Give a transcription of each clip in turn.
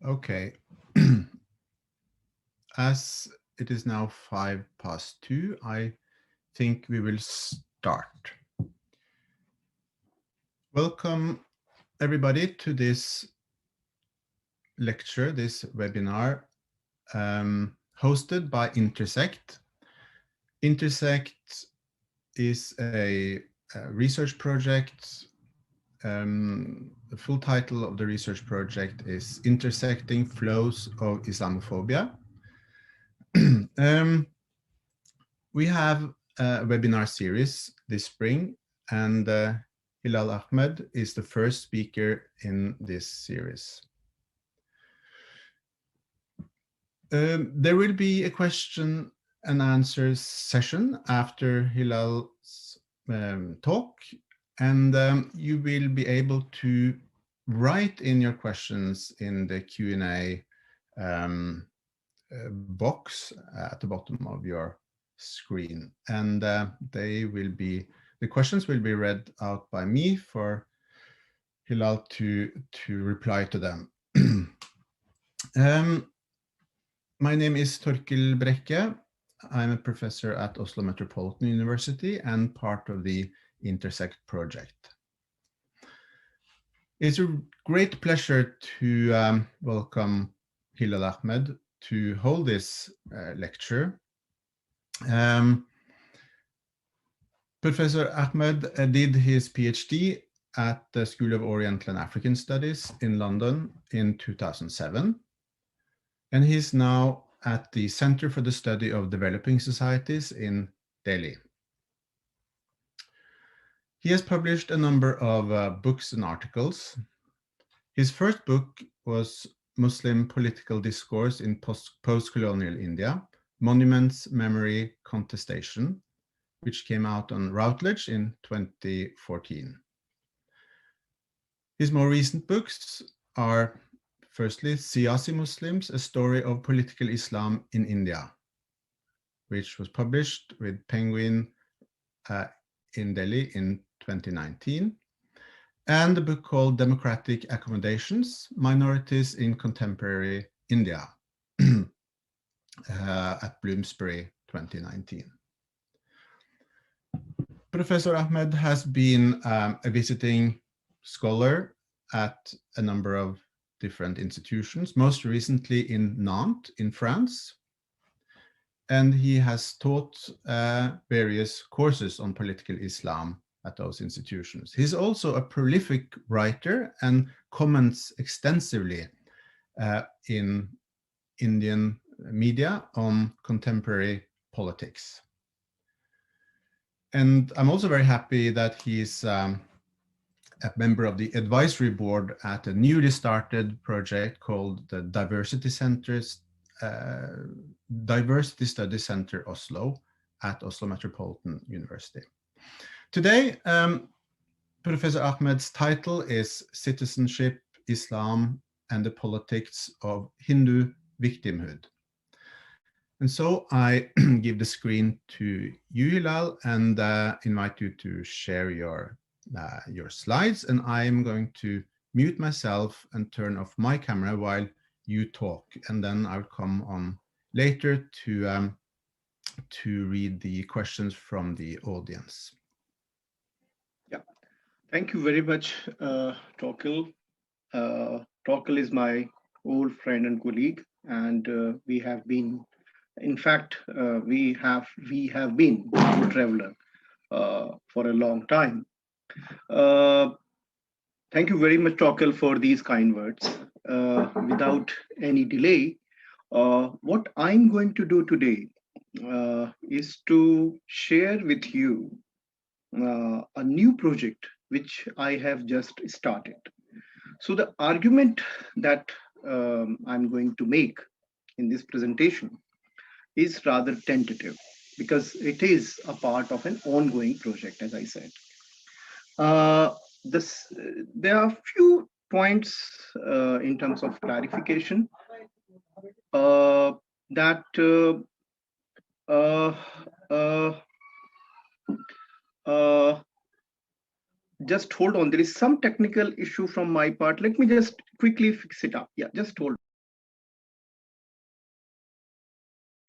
Okay. As it is now 2:05, I think we will start. Welcome everybody to this lecture, this webinar hosted by Intersect. Intersect is a research project. The full title of the research project is Intersecting Flows of Islamophobia. We have a webinar series this spring, and Hilal Ahmed is the first speaker in this series. There will be a question and answers session after Hilal's talk, and you will be able to write in your questions in the Q&A box at the bottom of your screen, and the questions will be read out by me for Hilal to reply to them. My name is Torkil Brekke. I'm a professor at Oslo Metropolitan University and part of the Intersect project. It's a great pleasure to welcome Hilal Ahmed to hold this lecture. Professor Ahmed did his PhD at the School of Oriental and African Studies in London in 2007. And he's now at the Center for the Study of Developing Societies in Delhi. He has published a number of books and articles. His first book was Muslim Political Discourse in Post-Colonial India, Monuments, Memory, Contestation, which came out on Routledge in 2014. His more recent books are, firstly, Siyasi Muslims, A Story of Political Islam in India, which was published with Penguin in Delhi in 2019, and a book called Democratic Accommodations, Minorities in Contemporary India at Bloomsbury 2019. Professor Ahmed has been a visiting scholar at a number of different institutions, most recently in Nantes in France. And he has taught various courses on political Islam at those institutions. He's also a prolific writer and comments extensively in Indian media on contemporary politics. And I'm also very happy that he's a member of the advisory board at a newly started project called the Diversity Study Center Oslo at Oslo Metropolitan University. Today, Professor Ahmed's title is Citizenship, Islam, and the Politics of Hindu Victimhood. And so I give the screen to you, Hilal, and invite you to share your slides. And I'm going to mute myself and turn off my camera while you talk. And then I'll come on later to read the questions from the audience. Yeah, thank you very much, Torkil. Torkil is my old friend and colleague, and we have been, in fact, we have been a traveler for a long time. Thank you very much, Torkil, for these kind words. Without any delay, what I'm going to do today is to share with you a new project which I have just started. So the argument that I'm going to make in this presentation is rather tentative because it is a part of an ongoing project, as I said. There are few points in terms of clarification that just hold on. There is some technical issue from my part. Let me just quickly fix it up. Yeah, just hold.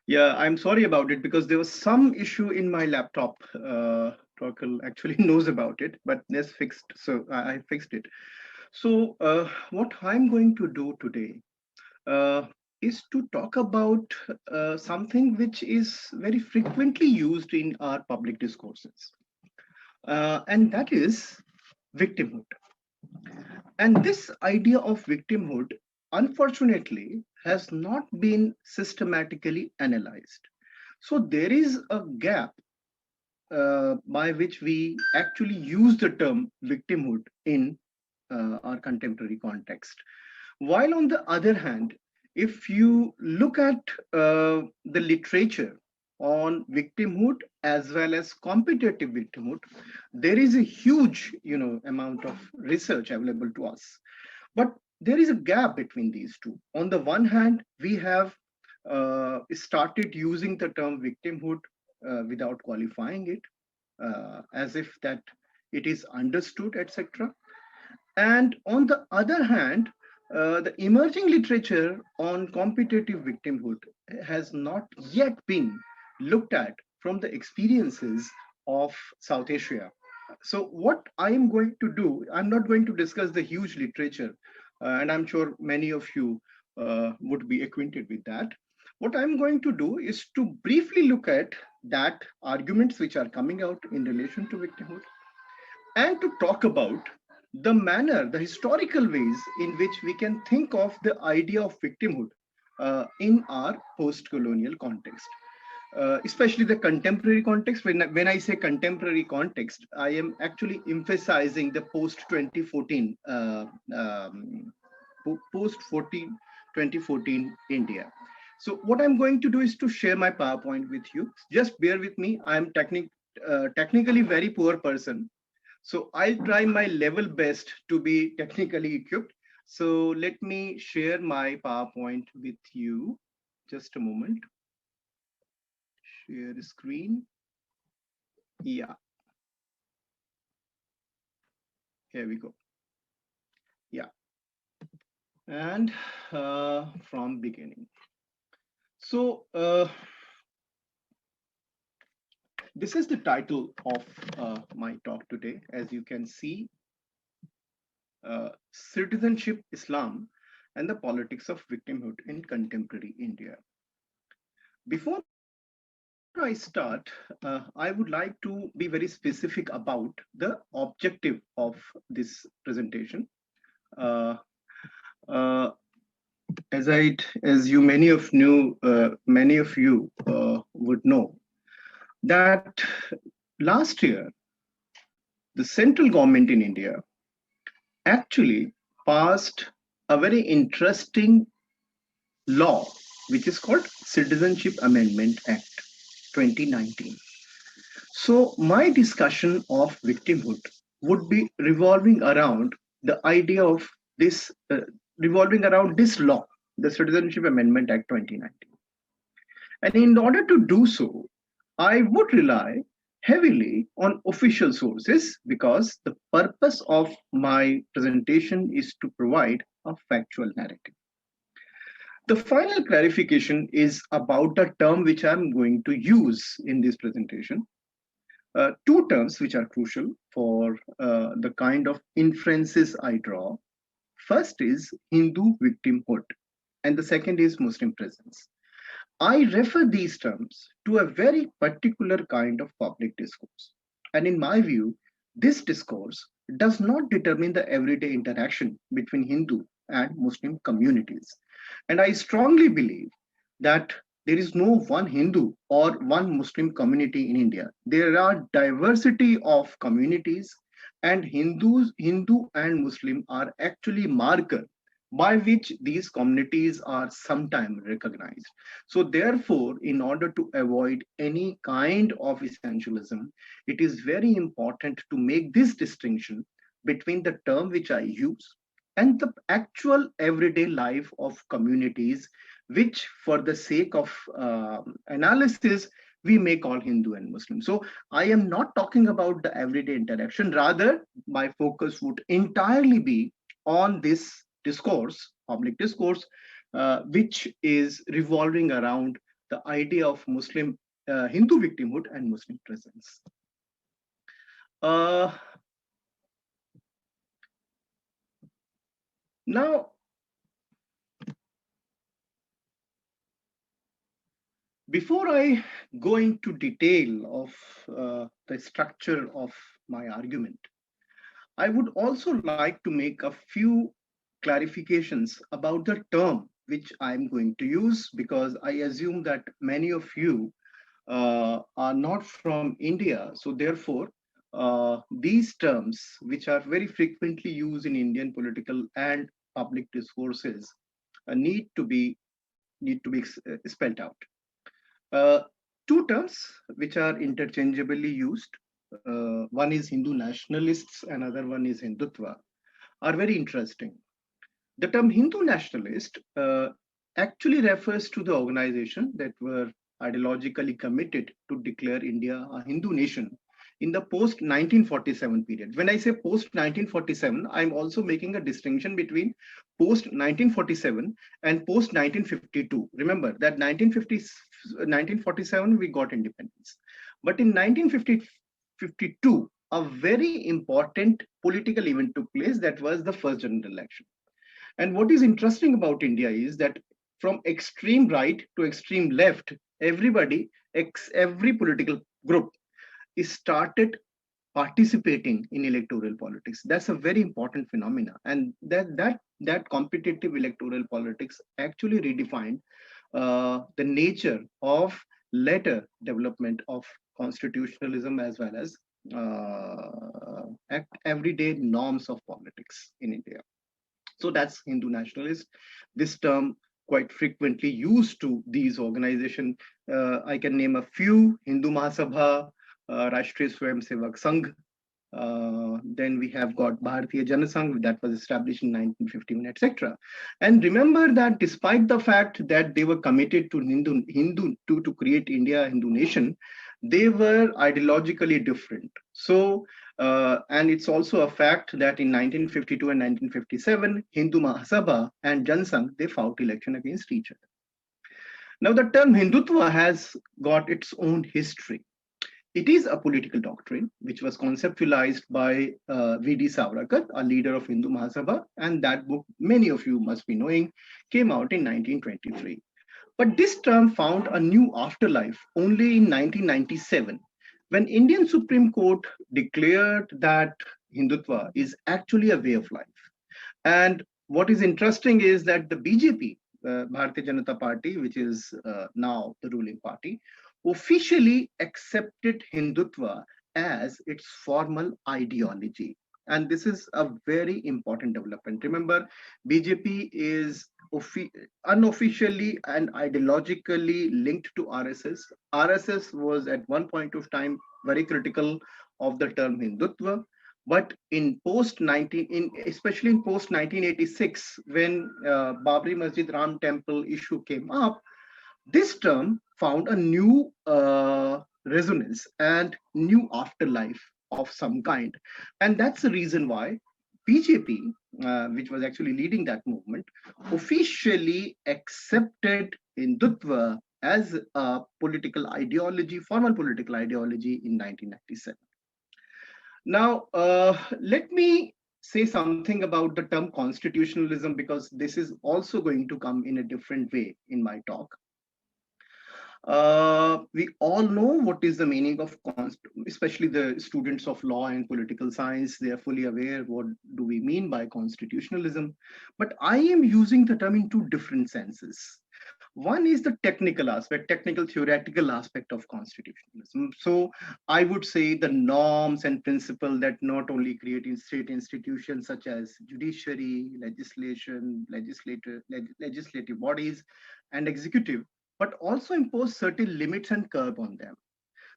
Yeah, I'm sorry about it because there was some issue in my laptop. Torkel actually knows about it, but that's fixed. So I fixed it. So what I'm going to do today uh, is to talk about something which is very frequently used in our public discourses, and that is victimhood. And this idea of victimhood, unfortunately, has not been systematically analyzed. So there is a gap by which we actually use the term victimhood in our contemporary context. While on the other hand, if you look at the literature on victimhood as well as competitive victimhood, there is a huge, amount of research available to us. But there is a gap between these two. On the one hand, we have started using the term victimhood without qualifying it, as if that it is understood, etc. And on the other hand, the emerging literature on competitive victimhood has not yet been looked at from the experiences of South Asia. So, what I am going to do, I'm not going to discuss the huge literature, and I'm sure many of you would be acquainted with that. What I'm going to do is to briefly look at that arguments which are coming out in relation to victimhood, and to talk about the manner, the historical ways in which we can think of the idea of victimhood in our post colonial context. Especially the contemporary context. When I say contemporary context, I am actually emphasizing the post 2014, post 2014 India. So what I'm going to do is to share my PowerPoint with you. Just bear with me. I'm technically very poor person, so I'll try my level best to be technically equipped. So let me share my PowerPoint with you. Just a moment. Share the screen. Yeah, here we go. Yeah, and from beginning. So this is the title of my talk today. As you can see, Citizenship, Islam, and the Politics of Victimhood in Contemporary India. Before I start, I would like to be very specific about the objective of this presentation. Uh, uh, as you many of you would know that last year the central government in India actually passed a very interesting law, which is called Citizenship Amendment Act 2019. So, my discussion of victimhood would be revolving around the idea of revolving around this law, the Citizenship Amendment Act 2019. And in order to do so, I would rely heavily on official sources because the purpose of my presentation is to provide a factual narrative. The final clarification is about the term which I'm going to use in this presentation. Two terms which are crucial for the kind of inferences I draw. First is Hindu victimhood, and the second is Muslim presence. I refer these terms to a very particular kind of public discourse. And in my view, this discourse does not determine the everyday interaction between Hindu and Muslim communities. And I strongly believe that there is no one Hindu or one Muslim community in India. There are diversity of communities, and Hindu and Muslim are actually marker by which these communities are sometimes recognized. So therefore, in order to avoid any kind of essentialism, it is very important to make this distinction between the term which I use and the actual everyday life of communities, which for the sake of analysis, we may call Hindu and Muslim. So I am not talking about the everyday interaction. Rather, my focus would entirely be on this discourse, public discourse, which is revolving around the idea of Muslim Hindu victimhood and Muslim presence. Now, before I go into detail of the structure of my argument, I would also like to make a few clarifications about the term which I'm going to use, because I assume that many of you are not from India. So therefore, these terms, which are very frequently used in Indian political and public discourses, need to be spelled out. Uh, Two terms which are interchangeably used. One is Hindu nationalists, another one is Hindutva, are very interesting. The term Hindu nationalist actually refers to the organization that were ideologically committed to declare India a Hindu nation in the post 1947 period. When I say post 1947, I'm also making a distinction between post 1947 and post 1952. Remember that 1947 we got independence, but in 1952 a very important political event took place, that was the first general election. And what is interesting about India is that from extreme right to extreme left, everybody, every political group is started participating in electoral politics. That's a very important phenomena, and that competitive electoral politics actually redefined the nature of later development of constitutionalism as well as everyday norms of politics in India. So that's Hindu nationalist. This term quite frequently used to these organizations. I can name a few: Hindu Mahasabha, Rashtriya Swayamsevak Sangh. Then we have got Bharatiya Janasangh that was established in 1951, etc. And remember that despite the fact that they were committed to to create India a Hindu nation, they were ideologically different. So, and it's also a fact that in 1952 and 1957, Hindu Mahasabha and Jansangh, they fought election against each other. Now, the term Hindutva has got its own history. It is a political doctrine which was conceptualized by V.D. Savarkar, a leader of Hindu Mahasabha, and that book, many of you must be knowing, came out in 1923. But this term found a new afterlife only in 1997, when Indian Supreme Court declared that Hindutva is actually a way of life. And what is interesting is that the BJP, Bharatiya Janata Party, which is now the ruling party, officially accepted Hindutva as its formal ideology. And this is a very important development. Remember, BJP is unofficially and ideologically linked to RSS. RSS was at one point of time very critical of the term Hindutva, but in post 19, especially in post 1986, when Babri Masjid Ram Temple issue came up, this term found a new resonance and new afterlife of some kind, and that's the reason why BJP, which was actually leading that movement, officially accepted Hindutva as a political ideology, formal political ideology in 1997. Now, let me say something about the term constitutionalism, because this is also going to come in a different way in my talk. We all know what is the meaning of especially the students of law and political science. They are fully aware what do we mean by constitutionalism. But I am using the term in two different senses. One is the technical aspect, technical theoretical aspect of constitutionalism. So I would say the norms and principles that not only create in state institutions such as judiciary, legislation, legislative bodies, and executive, but also impose certain limits and curb on them.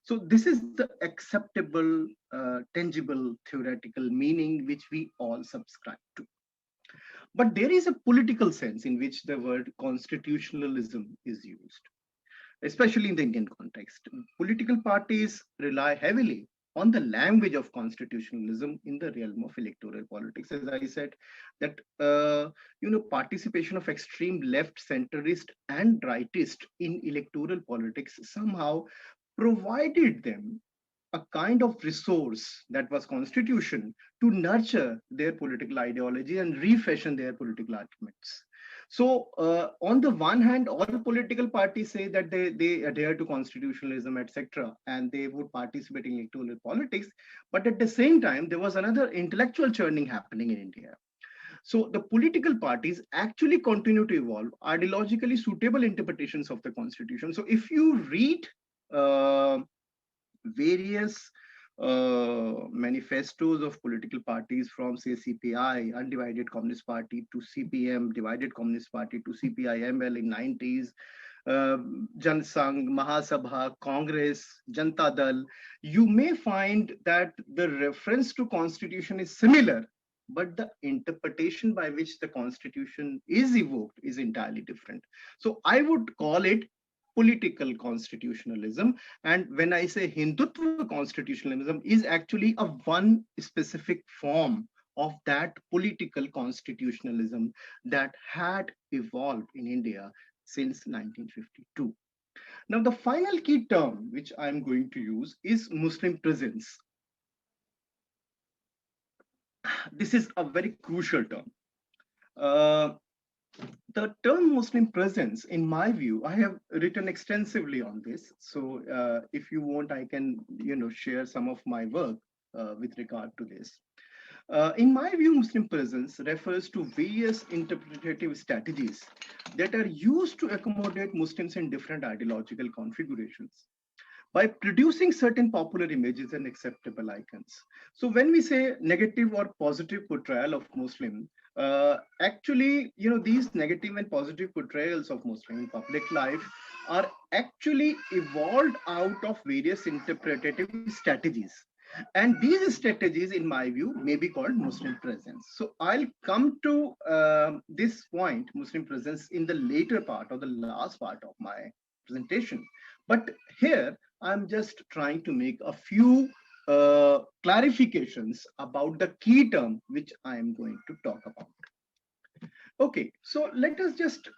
So this is the acceptable, tangible, theoretical meaning which we all subscribe to. But there is a political sense in which the word constitutionalism is used, especially in the Indian context. Political parties rely heavily on the language of constitutionalism in the realm of electoral politics. As I said, that participation of extreme left, centrist, and rightist in electoral politics somehow provided them a kind of resource, that was constitution, to nurture their political ideology and refashion their political arguments. So on the one hand, all political parties say that they adhere to constitutionalism, etc., and they would participate in electoral politics. But at the same time, there was another intellectual churning happening in India. So the political parties actually continue to evolve ideologically suitable interpretations of the constitution. So if you read various manifestos of political parties, from say CPI, Undivided Communist Party, to CPM, Divided Communist Party, to CPI-ML in 90s, Jan Sangh, Mahasabha, Congress, Janata Dal, you may find that the reference to constitution is similar, but the interpretation by which the constitution is evoked is entirely different. So I would call it political constitutionalism. And when I say Hindutva constitutionalism, is actually a one specific form of that political constitutionalism that had evolved in India since 1952. Now, the final key term which I'm going to use is Muslim presence. This is a very crucial term. The term Muslim presence, in my view, I have written extensively on this. So if you want, I can share some of my work with regard to this. In my view, Muslim presence refers to various interpretative strategies that are used to accommodate Muslims in different ideological configurations by producing certain popular images and acceptable icons. So when we say negative or positive portrayal of Muslim, actually, these negative and positive portrayals of Muslim in public life are actually evolved out of various interpretative strategies. And these strategies, in my view, may be called Muslim presence. So I'll come to this point, Muslim presence, in the later part or the last part of my presentation. But here, I'm just trying to make a few clarifications about the key term which I am going to talk about. Okay, so let us just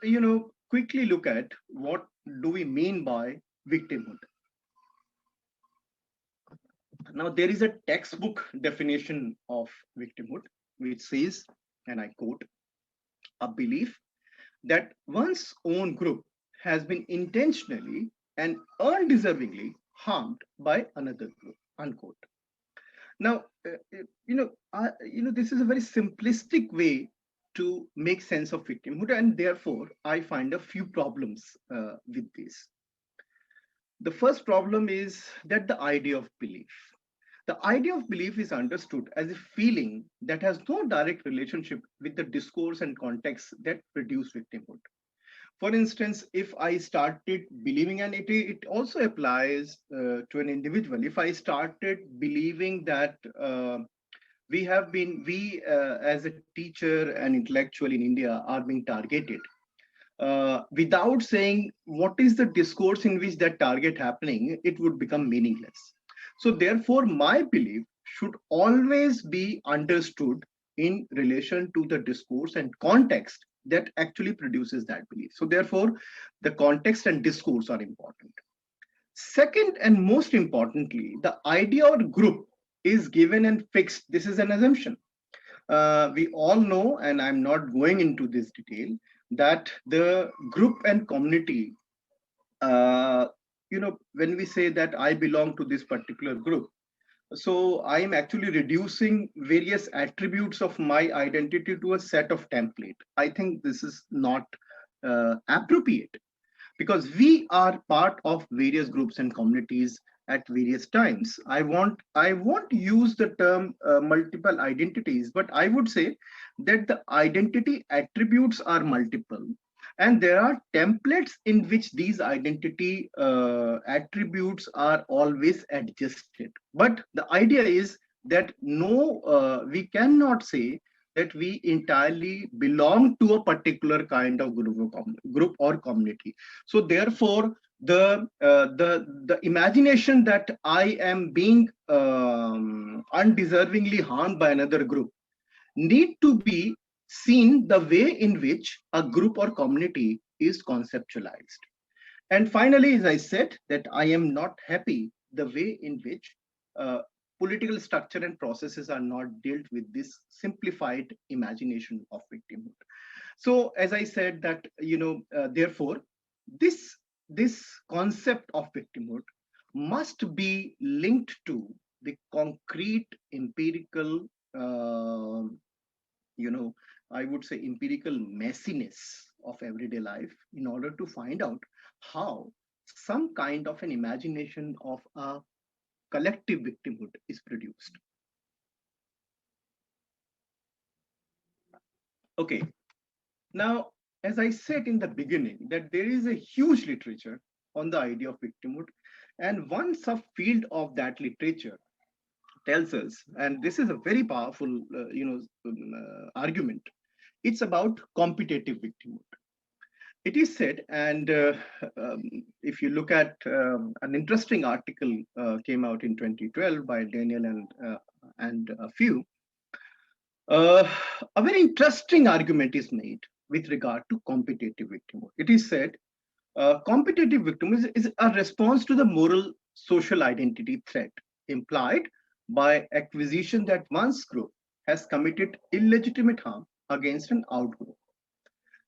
quickly look at what do we mean by victimhood. Now, there is a textbook definition of victimhood which says, and I quote, a belief that one's own group has been intentionally and undeservingly harmed by another group, unquote. Now, this is a very simplistic way to make sense of victimhood, and therefore I find a few problems with this. The first problem is that the idea of belief. The idea of belief is understood as a feeling that has no direct relationship with the discourse and context that produce victimhood. For instance, if I started believing, and it also applies to an individual, if I started believing that we as a teacher and intellectual in India are being targeted, without saying what is the discourse in which that target happening, it would become meaningless. So therefore, my belief should always be understood in relation to the discourse and context that actually produces that belief. So therefore, the context and discourse are important. Second, and most importantly, the idea or group is given and fixed. This is an assumption. We all know, and I'm not going into this detail, that the group and community, when we say that I belong to this particular group, so I'm actually reducing various attributes of my identity to a set of template. I think this is not appropriate, because we are part of various groups and communities at various times. I won't use the term multiple identities, but I would say that the identity attributes are multiple, and there are templates in which these identity attributes are always adjusted. But the idea is that we cannot say that we entirely belong to a particular kind of group or community. So therefore, the imagination that I am being undeservingly harmed by another group need to be seen the way in which a group or community is conceptualized. And finally, as I said, that I am not happy the way in which uh, political structure and processes are not dealt with this simplified imagination of victimhood. So, as I said, that therefore, this this concept of victimhood must be linked to the concrete empirical, you know, I would say empirical messiness of everyday life in order to find out how some kind of an imagination of a collective victimhood is produced. Okay, now, as I said in the beginning, that there is a huge literature on the idea of victimhood, and one subfield of that literature tells us, and this is a very powerful, argument. It's about competitive victimhood. It is said, and if you look at an interesting article came out in 2012 by Daniel and a few, uh, a very interesting argument is made with regard to competitive victimhood. It is said competitive victimhood is a response to the moral social identity threat implied by acquisition that one's group has committed illegitimate harm against an outgroup.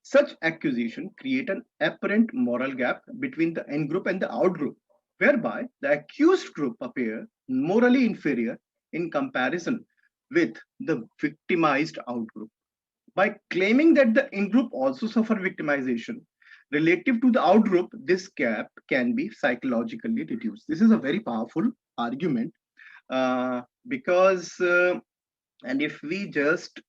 Such accusation create an apparent moral gap between the in-group and the out-group, whereby the accused group appear morally inferior in comparison with the victimized out-group. By claiming that the in-group also suffer victimization, relative to the out-group, this gap can be psychologically reduced. This is a very powerful argument because, and if we just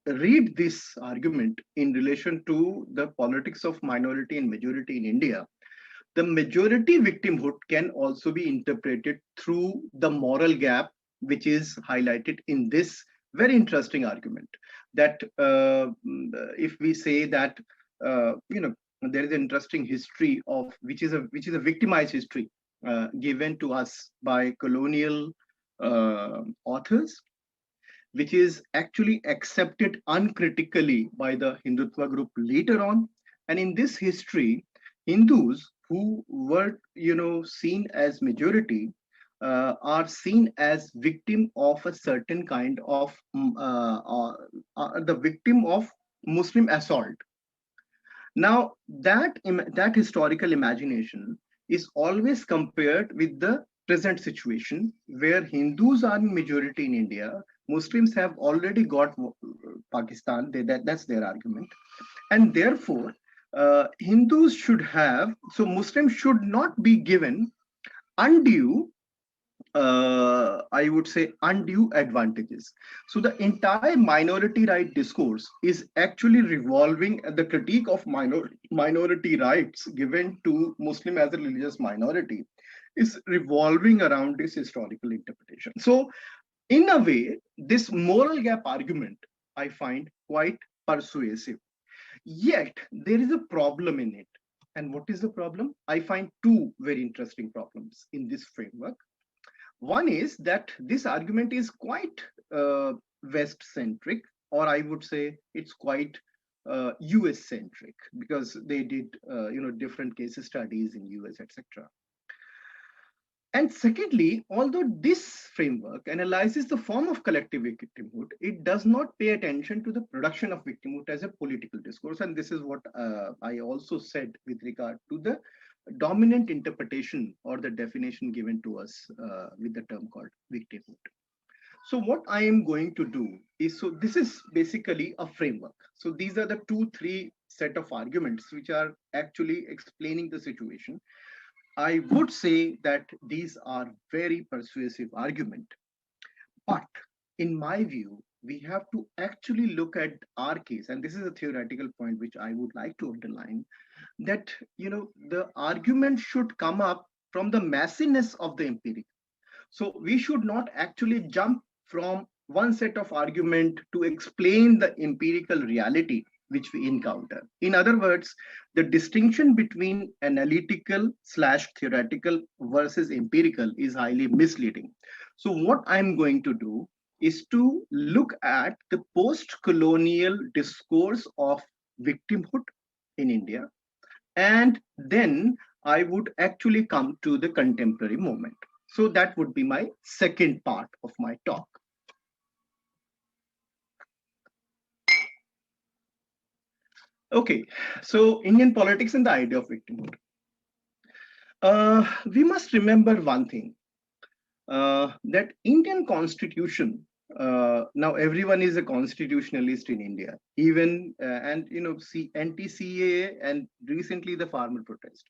read this argument in relation to the politics of minority and majority in India, the majority victimhood can also be interpreted through the moral gap, which is highlighted in this very interesting argument. That if we say that there is an interesting history of which is a victimized history given to us by colonial authors, which is actually accepted uncritically by the Hindutva group later on. And in this history, Hindus who were, seen as majority are seen as victim of a certain kind of the victim of Muslim assault. Now that historical imagination is always compared with the present situation where Hindus are in majority in India. Muslims have already got Pakistan. That's their argument, and therefore Hindus should have. So Muslims should not be given undue, I would say, undue advantages. So the entire minority right discourse is actually revolving at the critique of minority rights given to Muslim as a religious minority is revolving around this historical interpretation. So in a way, this moral gap argument I find quite persuasive. Yet there is a problem in it. And what is the problem? I find two very interesting problems in this framework. One is that this argument is quite West centric, or I would say it's quite US centric, because they did different case studies in US, etc. And secondly, although this framework analyzes the form of collective victimhood, it does not pay attention to the production of victimhood as a political discourse. And this is what I also said with regard to the dominant interpretation or the definition given to us with the term called victimhood. So what I am going to do is, so this is basically a framework. So these are the 2-3 set of arguments which are actually explaining the situation. I would say that these are very persuasive argument, but in my view, we have to actually look at our case, and this is a theoretical point which I would like to underline, that the argument should come up from the messiness of the empiric. So we should not actually jump from one set of argument to explain the empirical reality which we encounter. In other words, the distinction between analytical slash theoretical versus empirical is highly misleading. So what I'm going to do is to look at the post-colonial discourse of victimhood in India, and then I would actually come to the contemporary moment. So that would be my second part of my talk. Okay, so Indian politics and the idea of victimhood. We must remember one thing, that Indian constitution, now everyone is a constitutionalist in India, even, and anti-CAA and recently the farmer protest.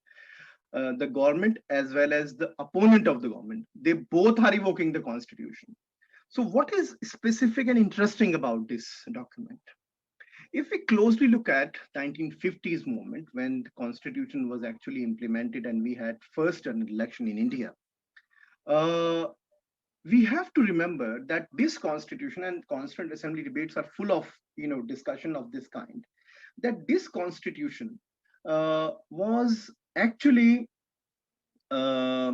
The government as well as the opponent of the government, they both are evoking the constitution. So what is specific and interesting about this document? If we closely look at 1950s movement, when the constitution was actually implemented and we had first an election in India, uh, we have to remember that this constitution, and constant assembly debates are full of discussion of this kind, that this constitution was actually uh,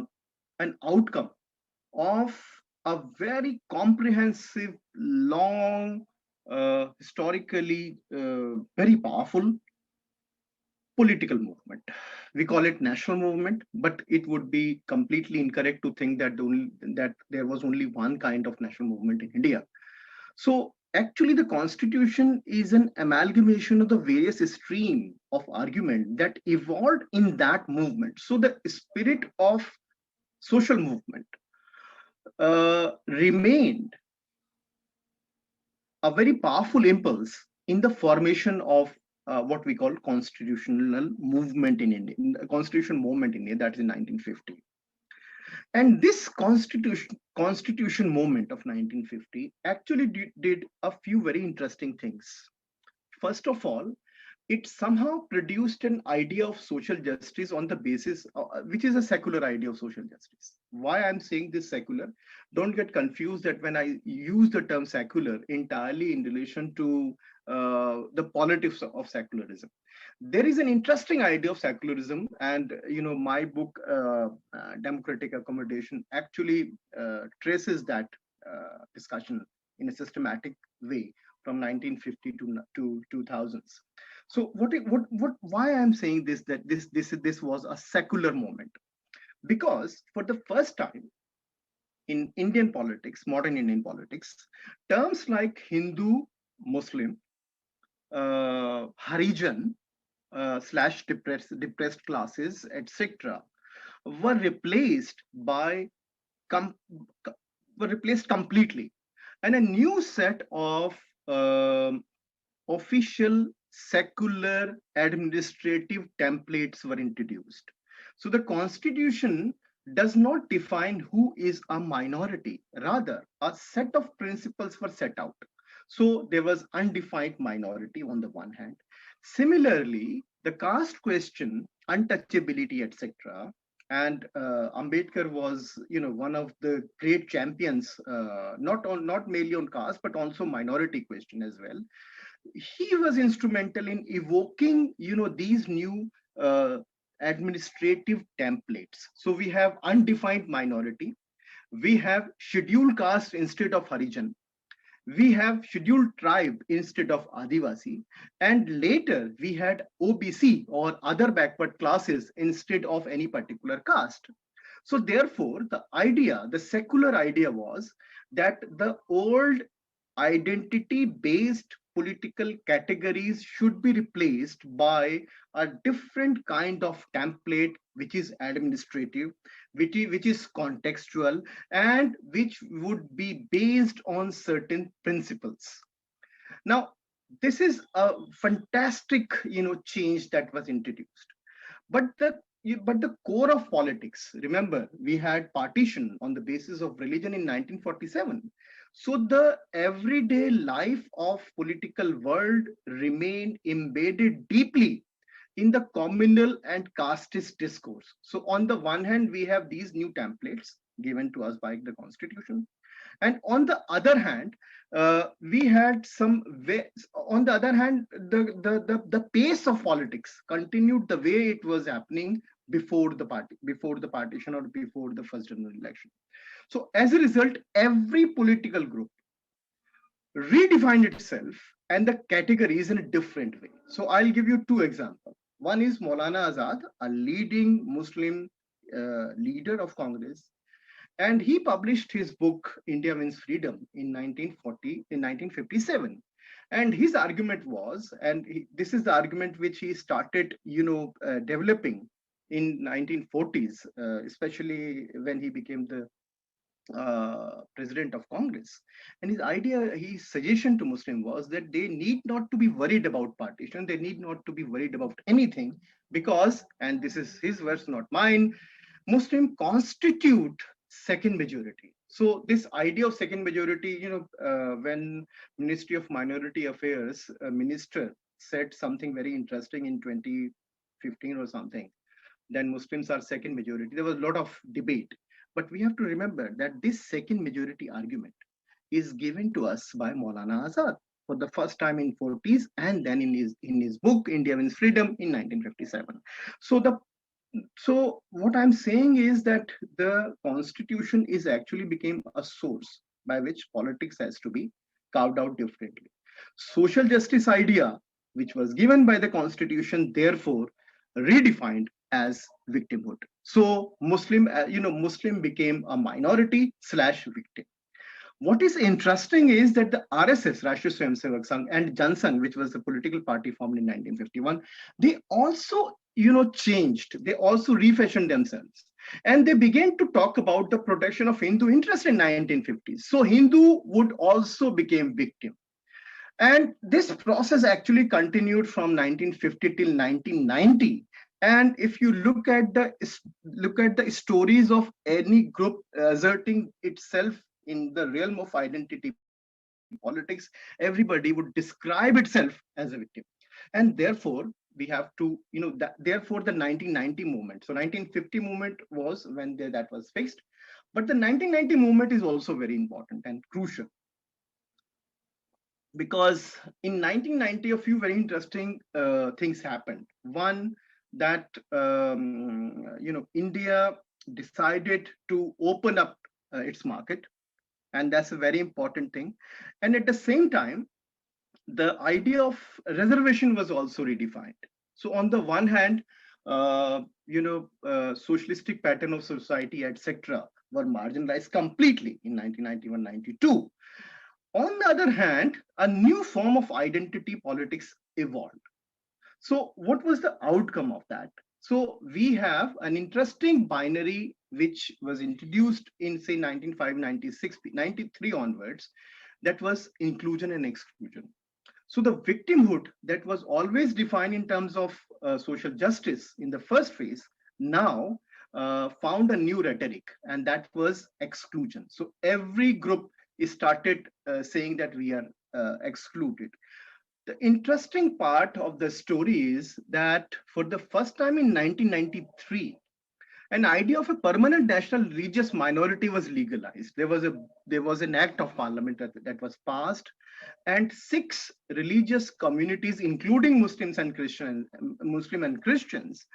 an outcome of a very comprehensive, long, historically very powerful political movement. We call it national movement, but it would be completely incorrect to think that that there was only one kind of national movement in India. So actually, the constitution is an amalgamation of the various stream of argument that evolved in that movement. So the spirit of social movement remained a very powerful impulse in the formation of what we call constitutional movement in India, constitution movement in India, that is in 1950. And this constitution movement of 1950 actually did a few very interesting things. First of all, it somehow produced an idea of social justice on the basis which is a secular idea of social justice. Why I'm saying this secular, don't get confused that when I use the term secular entirely in relation to the politics of secularism. There is an interesting idea of secularism, and my book Democratic Accommodation actually traces that discussion in a systematic way from 1950 to 2000s. So why I'm saying this, that this was a secular moment, because for the first time in Indian politics, modern Indian politics, terms like Hindu, Muslim, Harijan, slash depressed classes, etc., were replaced by com- were replaced completely, and a new set of um official secular administrative templates were introduced. So the constitution does not define who is a minority, rather a set of principles were set out. So there was undefined minority on the one hand. Similarly, the caste question, untouchability, etc., and Ambedkar was, one of the great champions, not merely on caste, but also minority question as well. He was instrumental in evoking, these new administrative templates. So we have undefined minority, we have scheduled caste instead of Harijan, we have scheduled tribe instead of Adivasi, and later we had OBC or other backward classes instead of any particular caste. So therefore, the secular idea was that the old identity-based political categories should be replaced by a different kind of template, which is administrative, which is contextual, and which would be based on certain principles. Now, this is a fantastic, change that was introduced. But the core of politics, remember, we had partition on the basis of religion in 1947. So the everyday life of political world remained embedded deeply in the communal and casteist discourse. So on the one hand, we have these new templates given to us by the constitution, And on the other hand, we had some way, on the other hand, the pace of politics continued the way it was happening before the partition or before the first general election. So as a result, every political group redefined itself and the categories in a different way. So I'll give you two examples. One is Maulana Azad, a leading Muslim leader of Congress, and he published his book India Wins Freedom in 1957. And his argument was, and this is the argument which he started, developing in 1940s, especially when he became the president of Congress. And his suggestion to Muslim was that they need not to be worried about partition. They need not to be worried about anything because, and this is his words, not mine, Muslim constitute second majority. So this idea of second majority, when Ministry of Minority Affairs minister said something very interesting in 2015 or something, then Muslims are second majority. There was a lot of debate. But we have to remember that this second majority argument is given to us by Maulana Azad for the first time in 40s and then in his book India Wins Freedom in 1957. So what I'm saying is that the constitution is actually became a source by which politics has to be carved out differently. Social justice idea, which was given by the constitution, therefore redefined as victimhood. So Muslim became a minority slash victim. What is interesting is that the RSS, Rashtriya Swayamsevak Sangh, and Jan Sangh, which was the political party formed in 1951, they also, changed. They also refashioned themselves. And they began to talk about the protection of Hindu interest in 1950s. So Hindu would also become victim. And this process actually continued from 1950 till 1990. And if you look at the stories of any group asserting itself in the realm of identity politics, everybody would describe itself as a victim. And therefore, we have to, therefore the 1990 movement. So 1950 movement was when that was fixed. But the 1990 movement is also very important and crucial. Because in 1990, a few very interesting things happened. One, that India decided to open up its market, and that's a very important thing. And at the same time, the idea of reservation was also redefined. So on the one hand, socialistic pattern of society, etc., were marginalized completely in 1991-92. On the other hand, a new form of identity politics evolved. So what was the outcome of that? So we have an interesting binary which was introduced in, say, 1995, 96, 93 onwards, that was inclusion and exclusion. So the victimhood that was always defined in terms of social justice in the first phase now found a new rhetoric, and that was exclusion. So every group started saying that we are excluded. The interesting part of the story is that for the first time in 1993, an idea of a permanent national religious minority was legalized. There was an act of parliament that was passed, and 6 religious communities, including Muslim and Christians,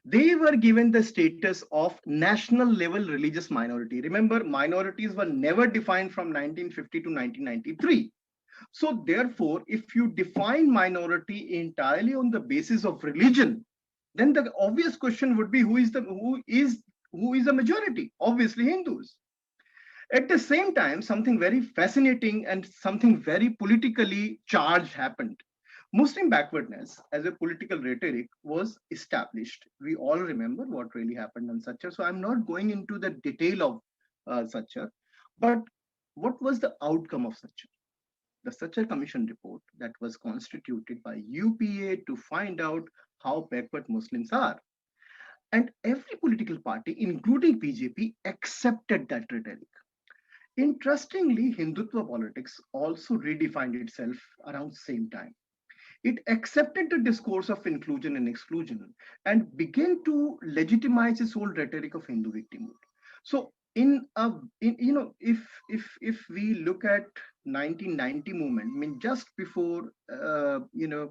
they were given the status of national level religious minority. Remember, minorities were never defined from 1950 to 1993. So therefore, if you define minority entirely on the basis of religion, then the obvious question would be who is the majority? Obviously Hindus. At the same time, something very fascinating and something very politically charged happened. Muslim backwardness as a political rhetoric was established. We all remember what really happened on Sachar. So I'm not going into the detail of Sachar, but what was the outcome of Sachar? The Sachar Commission report that was constituted by UPA to find out how backward Muslims are. And every political party, including BJP, accepted that rhetoric. Interestingly, Hindutva politics also redefined itself around the same time. It accepted the discourse of inclusion and exclusion and began to legitimize its whole rhetoric of Hindu victimhood. So if we look at 1990 movement, I mean, just before 2000,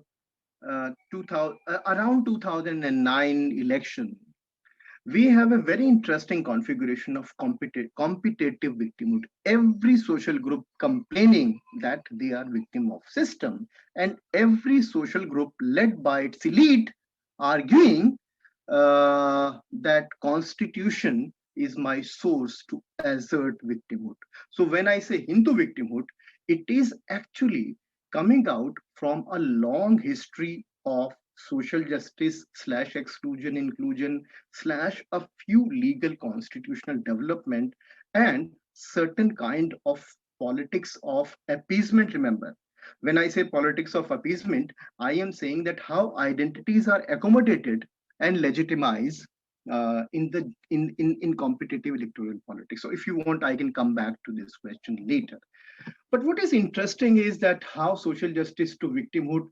around 2009 election, we have a very interesting configuration of competitive victimhood. Every social group complaining that they are victim of system, and every social group led by its elite arguing that constitution is my source to assert victimhood. So when I say Hindu victimhood, it is actually coming out from a long history of social justice slash exclusion inclusion slash a few legal constitutional development and certain kind of politics of appeasement. Remember, when I say politics of appeasement, I am saying that how identities are accommodated and legitimized in competitive electoral politics. So if you want, I can come back to this question later. But what is interesting is that how social justice to victimhood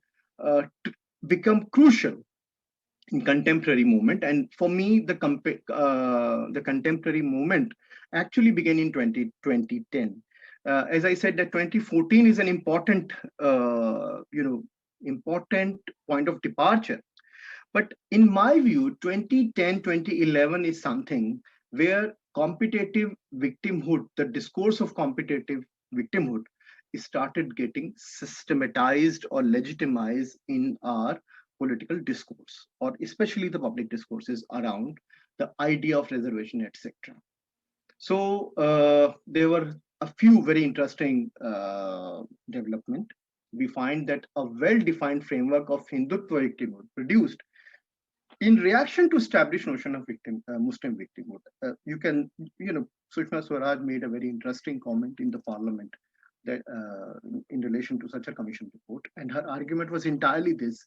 become crucial in contemporary movement. And for me, the contemporary movement actually began in 2010. As I said, that 2014 is an important, important point of departure. But in my view, 2010, 2011 is something where competitive victimhood, the discourse of competitive victimhood, started getting systematized or legitimized in our political discourse, or especially the public discourses around the idea of reservation, etc. So there were a few very interesting development. We find that a well-defined framework of Hindutva victimhood produced in reaction to established notion of Muslim victimhood. You can, Sushma Swaraj made a very interesting comment in the parliament that in relation to such a commission report, and her argument was entirely this,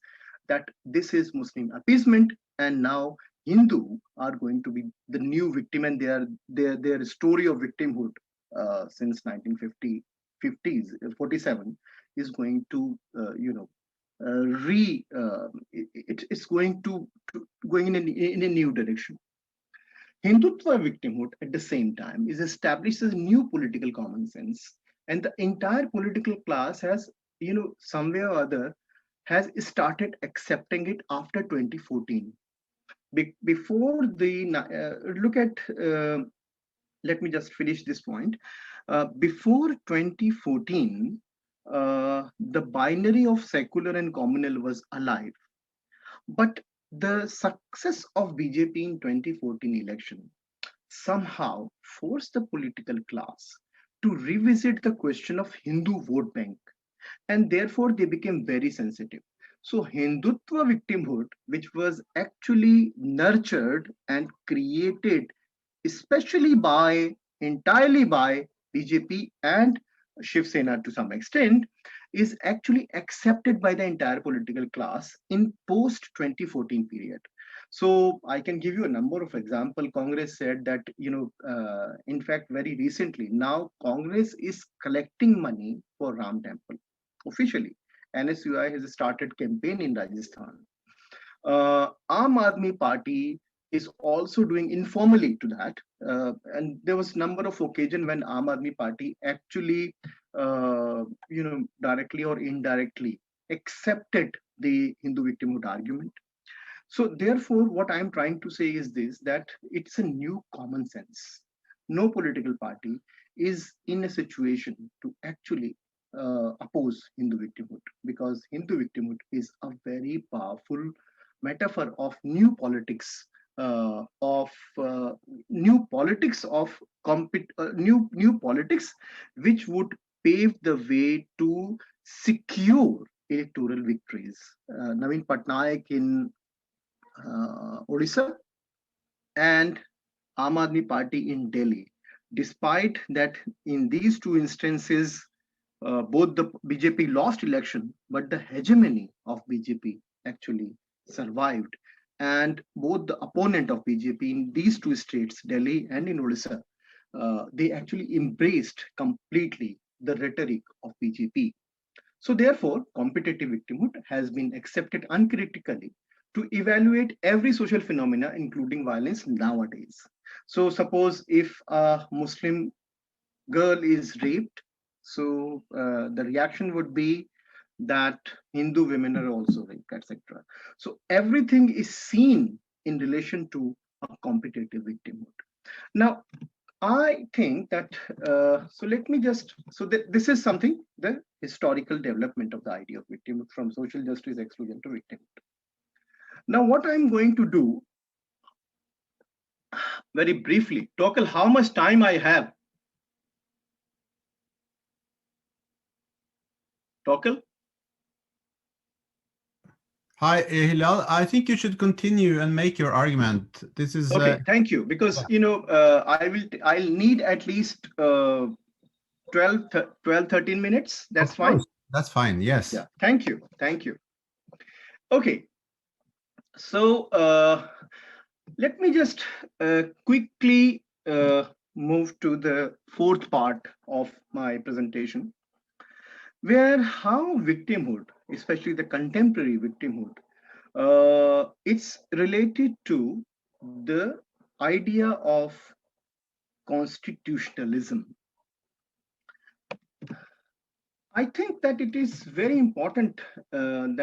that this is Muslim appeasement, and now Hindu are going to be the new victim, and their story of victimhood since 1950 50s 47 is going to it's going in a new direction. Hindutva victimhood at the same time is established as new political common sense, and the entire political class has, some way or other, has started accepting it after 2014. Before the look at, let me just finish this point. Before 2014, the binary of secular and communal was alive. But the success of BJP in 2014 election somehow forced the political class to revisit the question of Hindu vote bank, and therefore they became very sensitive. So Hindutva victimhood, which was actually nurtured and created especially entirely by BJP and Shiv Sena to some extent, is actually accepted by the entire political class in post 2014 period. So I can give you a number of examples. Congress said that, in fact, very recently, now Congress is collecting money for Ram Temple officially. NSUI has started campaign in Rajasthan. Aam Aadmi Party is also doing informally to that. And there was number of occasions when Aam Aadmi Party actually, directly or indirectly accepted the Hindu victimhood argument. So therefore, what I'm trying to say is this, that it's a new common sense. No political party is in a situation to actually oppose Hindu victimhood, because Hindu victimhood is a very powerful metaphor of new politics, of new politics of new politics, which would pave the way to secure electoral victories. Naveen Patnaik in Odisha and Aam Aadmi Party in Delhi. Despite that, in these two instances, both the BJP lost election, but the hegemony of BJP actually survived. And both the opponent of BJP in these two states, Delhi and in Odisha, they actually embraced completely the rhetoric of BJP. So therefore, competitive victimhood has been accepted uncritically to evaluate every social phenomena, including violence nowadays. So suppose if a Muslim girl is raped, so the reaction would be that Hindu women are also raped, etc. So everything is seen in relation to a competitive victimhood. Now, I think that, so let me just, so this is something, the historical development of the idea of victimhood from social justice exclusion to victimhood. Now, what I'm going to do very briefly, Tokel, how much time I have? Tokel? Hi, Hilal. I think you should continue and make your argument. This is Okay, thank you. Because, I'll need at least 12, 13 minutes. That's of course, fine. that's fine. Yes. Yeah, thank you. Thank you. Okay, so let me just quickly move to the fourth part of my presentation, where how victimhood, especially the contemporary victimhood, it's related to the idea of constitutionalism. I think that it is very important and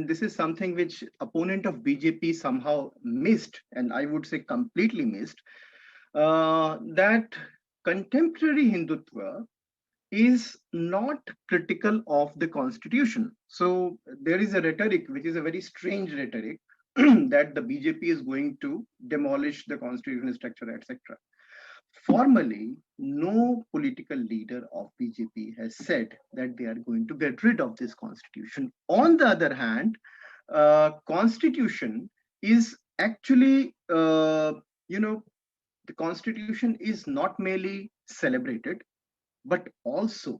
this is something which opponent of BJP somehow missed, and I would say completely missed, that contemporary Hindutva is not critical of the constitution. So there is a rhetoric, which is a very strange rhetoric, that the BJP is going to demolish the constitutional structure, etc. Formally, no political leader of BJP has said that they are going to get rid of this constitution. On the other hand, constitution is actually, the constitution is not merely celebrated, but also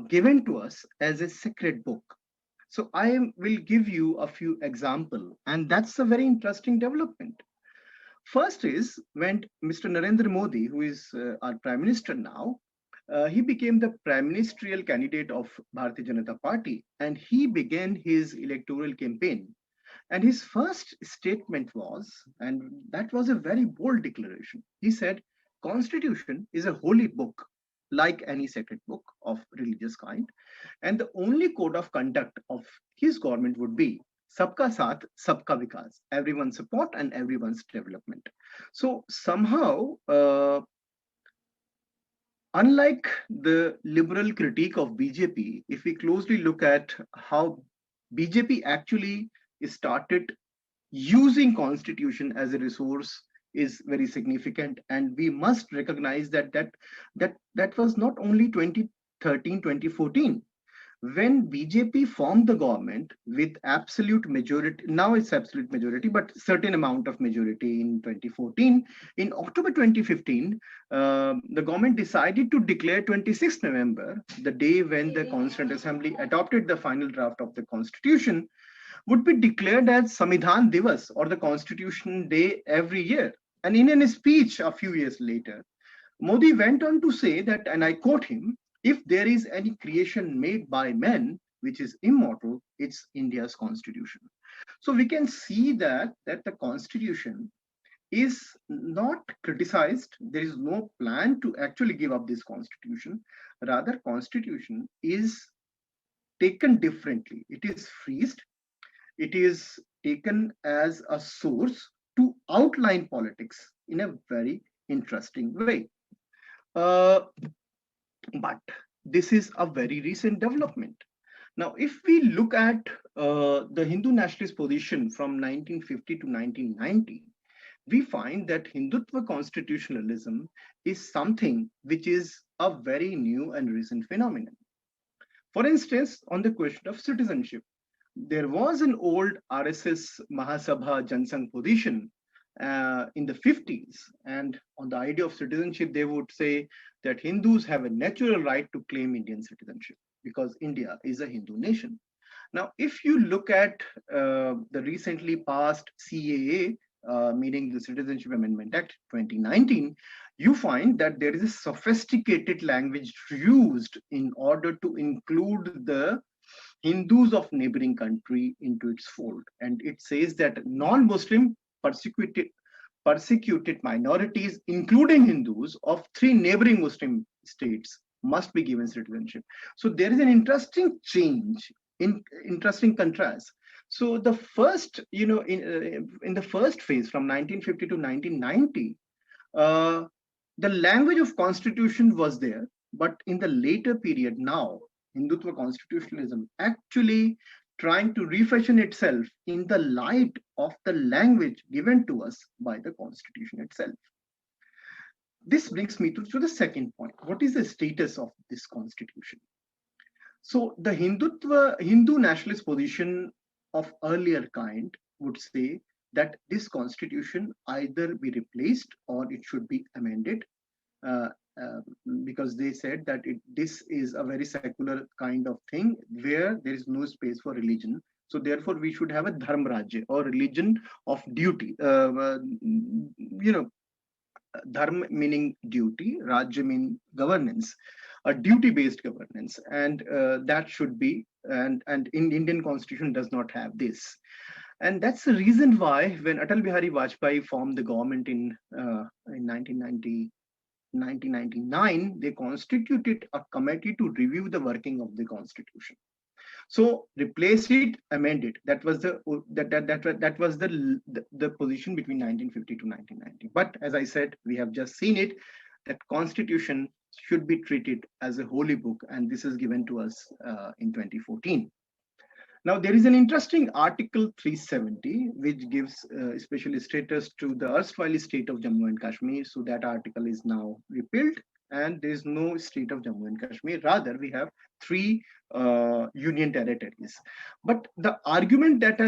given to us as a sacred book. So will give you a few examples, and that's a very interesting development. First is when Mr. Narendra Modi, who is our Prime Minister now, he became the prime ministerial candidate of Bharatiya Janata Party, and he began his electoral campaign. And his first statement was, and that was a very bold declaration. He said, Constitution is a holy book, like any sacred book of religious kind, and the only code of conduct of his government would be Sabka Saath, Sabka Vikas, everyone's support and everyone's development. So somehow, unlike the liberal critique of BJP, if we closely look at how BJP actually started using constitution as a resource is very significant, and we must recognize that was not only 2013 2014 when BJP formed the government with absolute majority. Now it's absolute majority, but certain amount of majority in 2014. In October 2015, the government decided to declare 26th November, the day when the Constituent Assembly adopted the final draft of the constitution, would be declared as Samvidhan Divas, or the Constitution Day, every year. And in a speech a few years later, Modi went on to say that, and I quote him, if there is any creation made by men which is immortal, it's India's constitution. So we can see that the constitution is not criticized. There is no plan to actually give up this constitution. Rather, constitution is taken differently. It is freezed. It is taken as a source to outline politics in a very interesting way. But this is a very recent development. Now, if we look at the Hindu nationalist position from 1950 to 1990, we find that Hindutva constitutionalism is something which is a very new and recent phenomenon. For instance, on the question of citizenship, there was an old RSS Mahasabha Jansangh position in the 50s, and on the idea of citizenship, they would say that Hindus have a natural right to claim Indian citizenship because India is a Hindu nation. Now, if you look at the recently passed CAA, meaning the Citizenship Amendment Act 2019, you find that there is a sophisticated language used in order to include the Hindus of neighboring country into its fold. And it says that non-Muslim persecuted minorities, including Hindus, of 3 neighboring Muslim states must be given citizenship. So there is an interesting change, interesting contrast. So the first, in the first phase from 1950 to 1990, uh, the language of constitution was there, but in the later period now, Hindutva constitutionalism actually trying to refashion itself in the light of the language given to us by the constitution itself. This brings me to the second point. What is the status of this constitution? So the Hindu nationalist position of earlier kind would say that this constitution either be replaced or it should be amended, uh, uh, because they said that this is a very secular kind of thing where there is no space for religion. So therefore, we should have a dharma rajya, or religion of duty. Dharma meaning duty, rajya meaning governance, a duty-based governance, and that should be. And in Indian Constitution does not have this. And that's the reason why when Atal Bihari Vajpayee formed the government in 1999, they constituted a committee to review the working of the constitution. So replace it, amend it. That was the position between 1950 to 1990. But as I said, we have just seen it, that constitution should be treated as a holy book, and this is given to us in 2014. Now, there is an interesting Article 370, which gives special status to the erstwhile state of Jammu and Kashmir. So that article is now repealed, and there is no state of Jammu and Kashmir. Rather, we have 3 union territories. But the argument that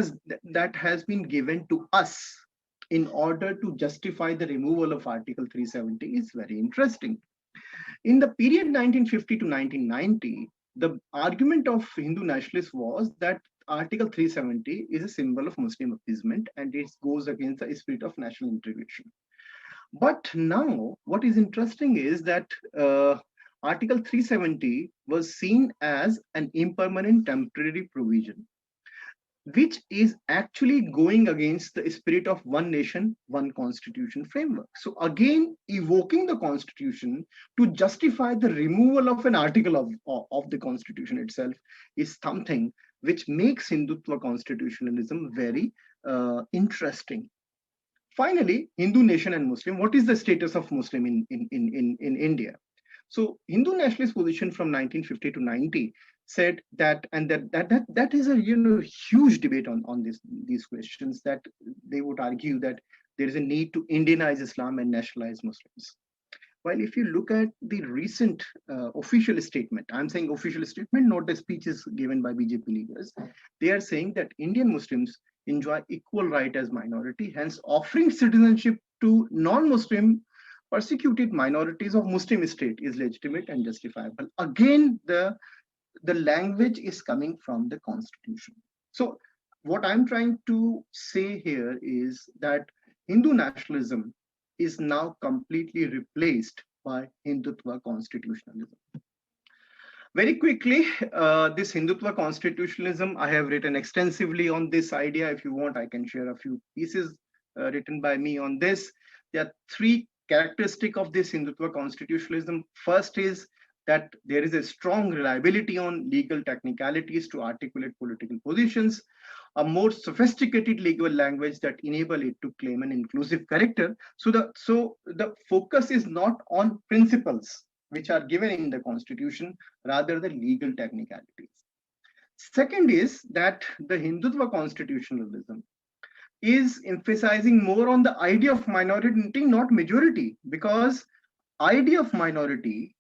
has been given to us in order to justify the removal of Article 370 is very interesting. In the period 1950 to 1990, the argument of Hindu nationalists was that Article 370 is a symbol of Muslim appeasement and it goes against the spirit of national integration. But now, what is interesting is that Article 370 was seen as an impermanent temporary provision, which is actually going against the spirit of one nation, one constitution framework. So again, evoking the constitution to justify the removal of an article of the constitution itself is something which makes Hindutva constitutionalism very interesting. Finally, Hindu nation and Muslim. What is the status of Muslim in India? So Hindu nationalist position from 1950 to 90 said that, and that is a huge debate on these questions, that they would argue that there is a need to Indianize Islam and nationalize Muslims. While if you look at the recent official statement, I'm saying official statement, not the speeches given by BJP leaders, they are saying that Indian Muslims enjoy equal right as minority, hence offering citizenship to non-Muslim persecuted minorities of Muslim state is legitimate and justifiable. Again, the language is coming from the constitution. So what I'm trying to say here is that Hindu nationalism is now completely replaced by Hindutva constitutionalism. Very quickly, this Hindutva constitutionalism, I have written extensively on this idea. If you want, I can share a few pieces written by me on this. There are 3 characteristics of this Hindutva constitutionalism. First is that there is a strong reliability on legal technicalities to articulate political positions, a more sophisticated legal language that enable it to claim an inclusive character. So the focus is not on principles which are given in the constitution, rather the legal technicalities. Second is that the Hindutva constitutionalism is emphasizing more on the idea of minority, not majority, because idea of minority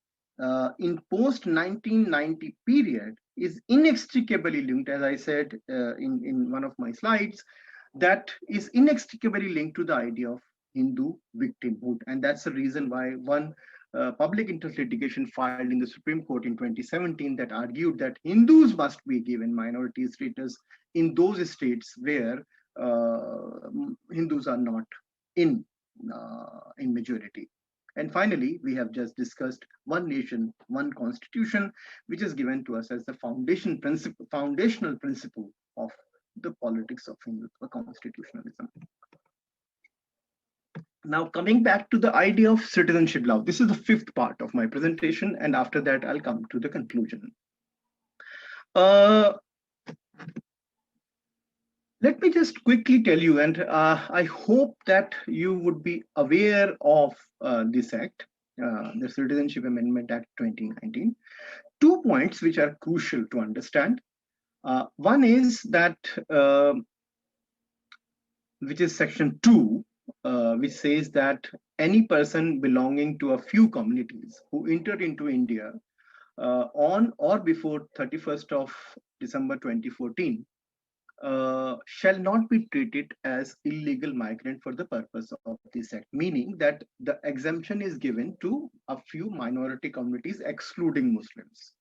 in post 1990 period is inextricably linked, as I said in one of my slides, that is inextricably linked to the idea of Hindu victimhood. And that's the reason why one public interest litigation filed in the Supreme Court in 2017 that argued that Hindus must be given minority status in those states where Hindus are not in majority. And finally, we have just discussed one nation, one constitution, which is given to us as the foundational principle of the politics of Hindutva constitutionalism. Now, coming back to the idea of citizenship law, this is the fifth part of my presentation, and after that, I'll come to the conclusion. Uh, Let me just quickly tell you, and I hope that you would be aware of this act, the Citizenship Amendment Act 2019. 2 points which are crucial to understand. One is that, which is section 2, which says that any person belonging to a few communities who entered into India on or before 31st of December 2014 shall not be treated as illegal migrant for the purpose of this act, meaning that the exemption is given to a few minority communities excluding Muslims.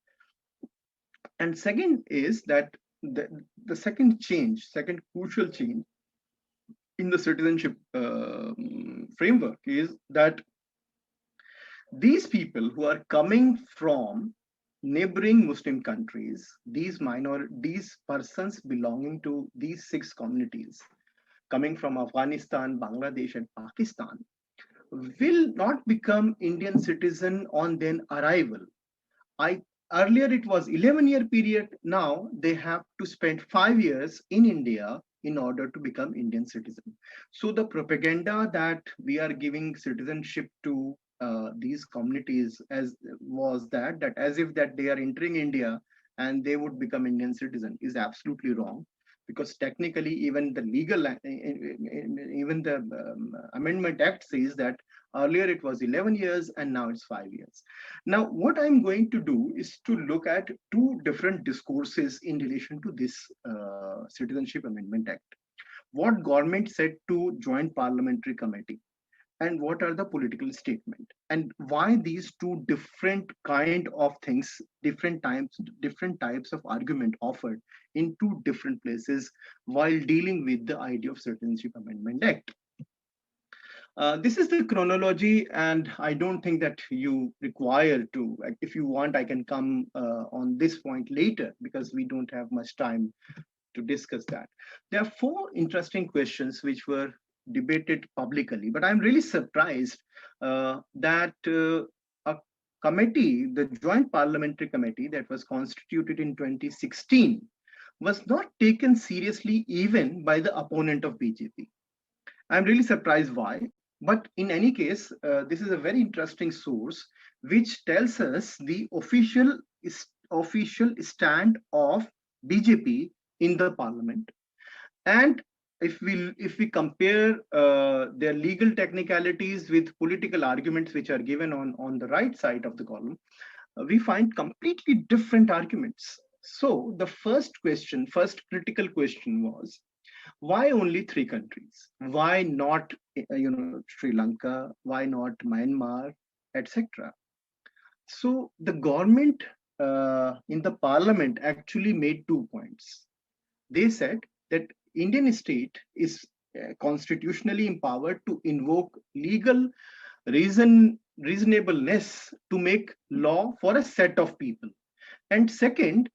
And second is that the second crucial change in the citizenship framework is that these people who are coming from neighboring Muslim countries, these persons belonging to these 6 communities, coming from Afghanistan, Bangladesh, and Pakistan, will not become Indian citizen on their arrival. Earlier it was 11-year period. Now they have to spend 5 years in India in order to become Indian citizen. So the propaganda that we are giving citizenship to these communities as was that as if that they are entering India and they would become Indian citizen is absolutely wrong, because technically even the even the Amendment Act says that earlier it was 11 years and now it's 5 years. Now, what I'm going to do is to look at 2 different discourses in relation to this Citizenship Amendment Act. What government said to Joint Parliamentary Committee, and what are the political statement, and why these 2 different kind of things, different types of argument offered in 2 different places while dealing with the idea of Citizenship Amendment Act. This is the chronology, and I don't think that you require to. If you want, I can come on this point later because we don't have much time to discuss that. There are 4 interesting questions which were debated publicly, but I'm really surprised that a committee, the Joint Parliamentary Committee that was constituted in 2016, was not taken seriously even by the opponent of BJP. I'm really surprised why. But in any case, this is a very interesting source which tells us the official stand of BJP in the parliament. And if we compare their legal technicalities with political arguments which are given on the right side of the column, we find completely different arguments. So the first critical question was, why only 3 countries? Why not, Sri Lanka? Why not Myanmar, etc.? So the government in the parliament actually made 2 points. They said that Indian state is constitutionally empowered to invoke legal reasonableness to make law for a set of people. And second,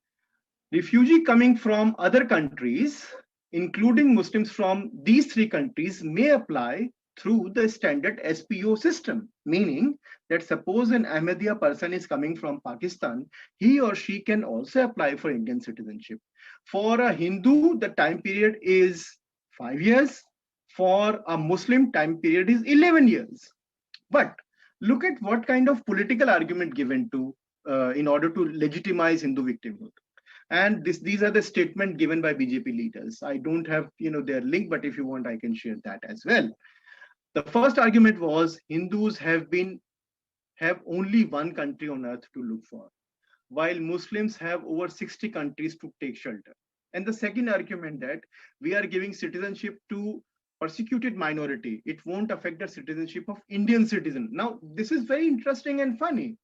refugee coming from other countries, including Muslims from these 3 countries, may apply through the standard SPO system, meaning that suppose an Ahmadiyya person is coming from Pakistan, he or she can also apply for Indian citizenship. For a Hindu, the time period is 5 years. For a Muslim, time period is 11 years. But look at what kind of political argument given to in order to legitimize Hindu victimhood. And these are the statement given by BJP leaders. I don't have their link, but if you want, I can share that as well. The first argument was Hindus have only one country on earth to look for, while Muslims have over 60 countries to take shelter. And the second argument that we are giving citizenship to persecuted minority, it won't affect the citizenship of Indian citizen. Now, this is very interesting and funny.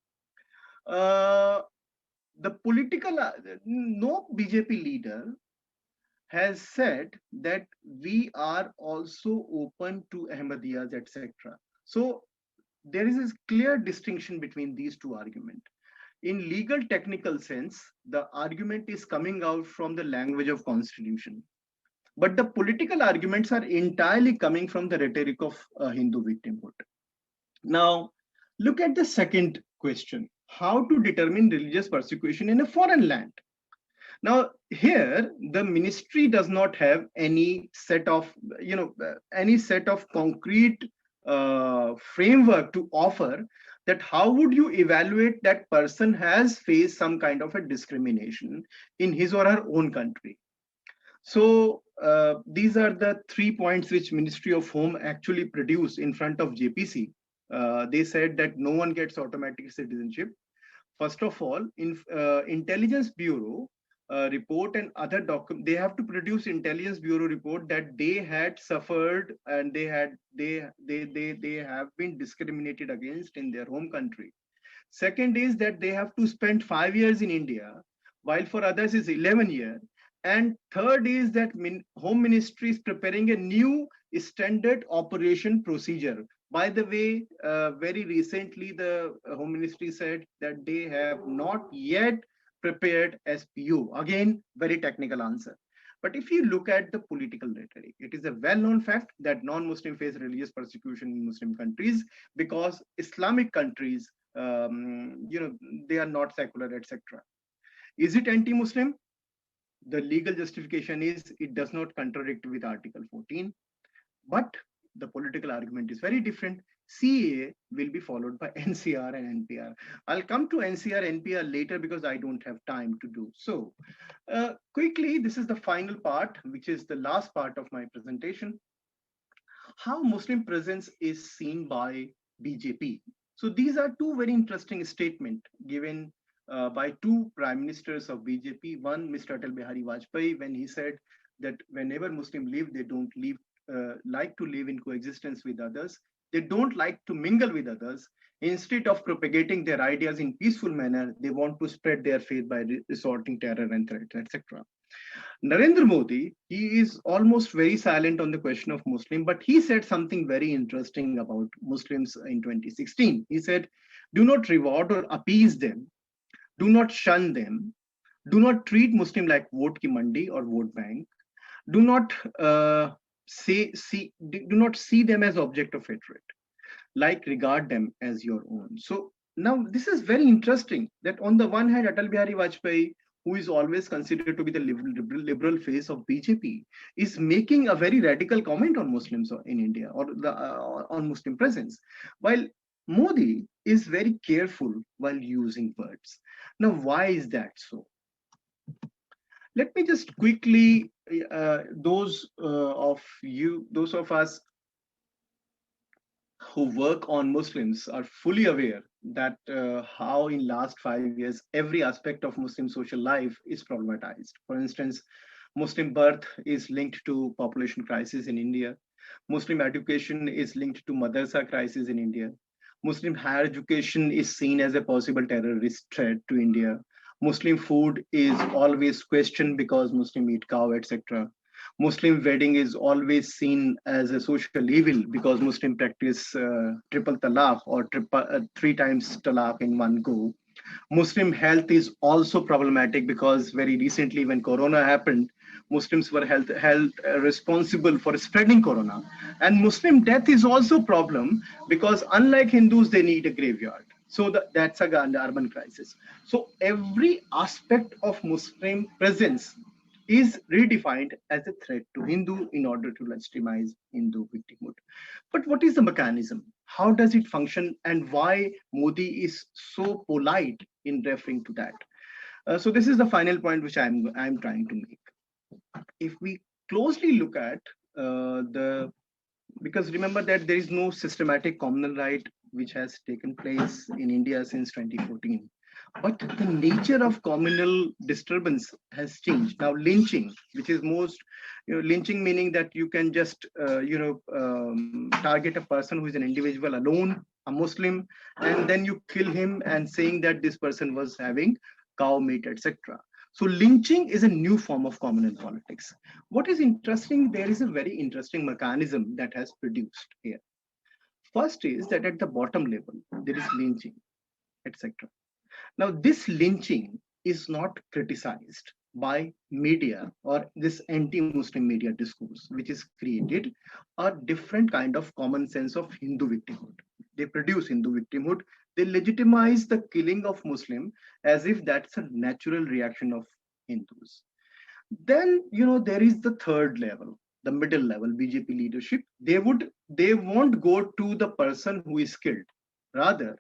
The political, no BJP leader has said that we are also open to Ahmadiyyas, etc. So there is a clear distinction between these 2 arguments. In legal technical sense, the argument is coming out from the language of constitution. but the political arguments are entirely coming from the rhetoric of Hindu victimhood. Now, look at the second question: how to determine religious persecution in a foreign land? Now, here the ministry does not have any set of, any set of concrete framework to offer, that how would you evaluate that person has faced some kind of a discrimination in his or her own country. So these are the 3 points which Ministry of Home actually produced in front of JPC. They said that no one gets automatic citizenship. First of all, Intelligence Bureau report and other document, they have to produce Intelligence Bureau report that they had suffered and they have been discriminated against in their home country. Second is that they have to spend 5 years in India, while for others is 11 years. And third is that Home Ministry is preparing a new standard operation procedure. By the way, very recently, the Home Ministry said that they have not yet prepared SPO. Again, very technical answer. But if you look at the political rhetoric, it is a well-known fact that non-Muslim face religious persecution in Muslim countries because Islamic countries, they are not secular, etc. Is it anti-Muslim? The legal justification is it does not contradict with Article 14, but the political argument is very different. CAA will be followed by NCR and NPR. I'll come to NCR, NPR later because I don't have time to do so. Quickly, this is the final part, which is the last part of my presentation. How Muslim presence is seen by BJP. So these are two very interesting statements given by two prime ministers of BJP. One, Mr. Atal Bihari Vajpayee, when he said that whenever Muslims live, they don't like to live in coexistence with others. They don't like to mingle with others. Instead of propagating their ideas in peaceful manner, they want to spread their faith by resorting terror and threats, etc. Narendra Modi, he is almost very silent on the question of Muslim, but he said something very interesting about Muslims in 2016. He said, do not reward or appease them. Do not shun them. Do not treat Muslim like vote ki mandi or vote bank. Do not do not see them as object of hatred. Like regard them as your own. So now this is very interesting that on the one hand, Atal Bihari Vajpayee, who is always considered to be the liberal face of BJP, is making a very radical comment on Muslims in India or on Muslim presence, while Modi is very careful while using words. Now, why is that so? Let me just quickly, those of us who work on Muslims are fully aware that how in last 5 years, every aspect of Muslim social life is problematized. For instance, Muslim birth is linked to population crisis in India. Muslim education is linked to madrasa crisis in India. Muslim higher education is seen as a possible terrorist threat to India. Muslim food is always questioned because Muslim eat cow, etc. Muslim wedding is always seen as a social evil because Muslim practice triple talaq or 3 times talaq in one go. Muslim health is also problematic because very recently when Corona happened, Muslims were held responsible for spreading Corona. And Muslim death is also a problem because unlike Hindus, they need a graveyard. So that's a urban crisis. So every aspect of Muslim presence is redefined as a threat to Hindu in order to legitimize Hindu victimhood. But what is the mechanism? How does it function, and why Modi is so polite in referring to that? So this is the final point which I'm trying to make. If we closely look at because remember that there is no systematic communal right which has taken place in India since 2014. But the nature of communal disturbance has changed. Now, lynching, which is lynching meaning that you can just, target a person who is an individual alone, a Muslim, and then you kill him and saying that this person was having cow meat, etc. So lynching is a new form of communal politics. What is interesting, there is a very interesting mechanism that has produced here. First is that at the bottom level, there is lynching, etc. Now, this lynching is not criticized. by media or this anti-Muslim media discourse, which is created a different kind of common sense of Hindu victimhood. They produce Hindu victimhood. They legitimize the killing of Muslim as if that's a natural reaction of Hindus. Then, there is the third level, the middle level, BJP leadership. They won't go to the person who is killed. Rather,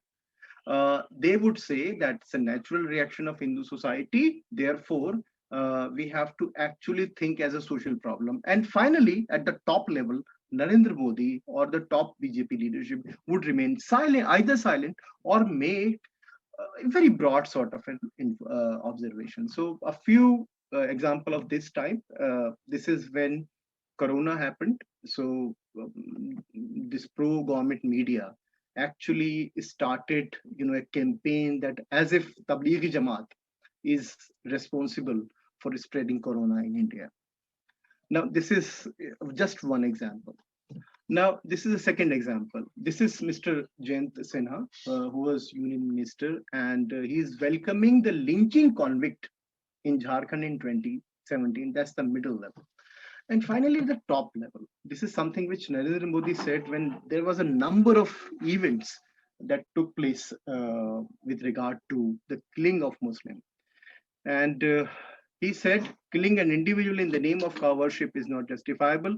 they would say that's a natural reaction of Hindu society. Therefore, we have to actually think as a social problem. And finally, at the top level, Narendra Modi or the top BJP leadership would remain silent, either silent or make a very broad sort of an observation. So a few example of this type. This is when Corona happened. So this pro-government media actually started, a campaign that as if Tablighi Jamaat is responsible for spreading Corona in India. Now, this is just one example. Now, this is a second example. This is Mr. Jayant Sinha, who was Union Minister, and he is welcoming the lynching convict in Jharkhand in 2017. That's the middle level. And finally, the top level. This is something which Narendra Modi said when there was a number of events that took place with regard to the killing of Muslims. And he said, killing an individual in the name of cow worship is not justifiable.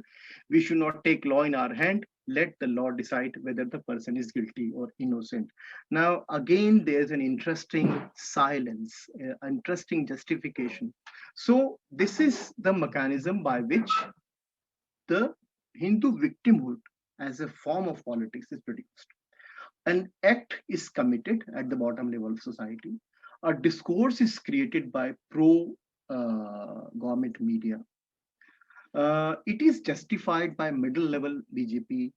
We should not take law in our hand. Let the law decide whether the person is guilty or innocent. Now, again, there's an interesting silence, interesting justification. So this is the mechanism by which the Hindu victimhood as a form of politics is produced. An act is committed at the bottom level of society. A discourse is created by pro-government media. It is justified by middle level BJP,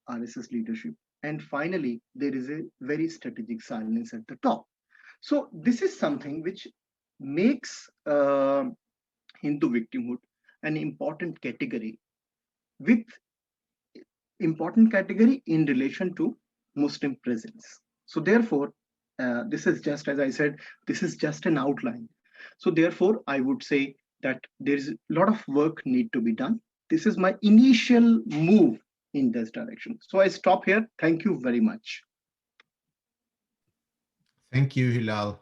RSS leadership. And finally, there is a very strategic silence at the top. So this is something which makes Hindu victimhood an important category in relation to Muslim presence. So therefore, this is just, as I said, this is just an outline. So therefore, I would say that there is a lot of work need to be done. This is my initial move in this direction. So I stop here. Thank you very much. Thank you, Hilal.